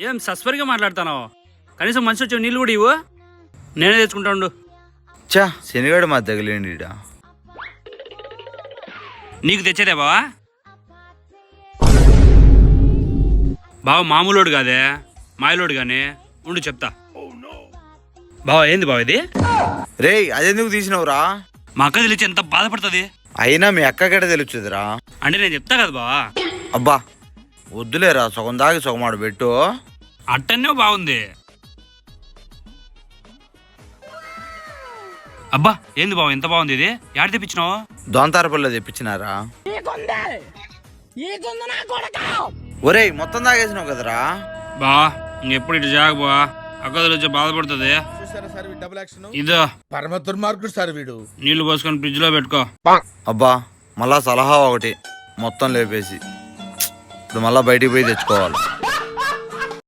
ఏం సస్పరిగా మాట్లాడతాను? కనీసం మనిషి వచ్చే నీళ్ళు కూడా ఇవ్వు, నేనే తెచ్చుకుంటా ఉండు. చా శనిగాడు మా తగిలేండి. నీకు తెచ్చేదే బావా? బావ మామూలోడు కాదే, మాయలోడు కానీ ఉండు చెప్తా. బావా ఏంది బావ ఇది? రేయ్ అదెందుకు తీసినవురా? మా అక్క తెలిసి ఎంత బాధపడుతుంది. అయినా మీ అక్కగడ తెలుస్తుందిరా. అంటే నేను చెప్తా కదా బావా. అబ్బా వద్దులేరా, సగం దాగి సగమాడు పెట్టు. అట్టనే బాగుంది. అబ్బా ఏంది బావ ఎంత బాగుంది ఇది? యాడ తెప్పించినావు? దొంతారపల్లిలో తెప్పించినారా. ఒరేయ్ మొత్తం తాగేసినావు కదరా. బా ఇంకెప్పుడు ఇటు జాగ బా, అక్క తెలిసి బాధపడుతుంది. ఇదో పరమ దుర్మార్గుడు సార్ వీడు. నీళ్లు పోసుకొని ఫ్రిడ్జ్ లో పెట్టుకో. అబ్బా మళ్ళా సలహా ఒకటి, మొత్తం లేపేసి ఇప్పుడు మళ్ళా బయటికి పోయి తెచ్చుకోవాలి.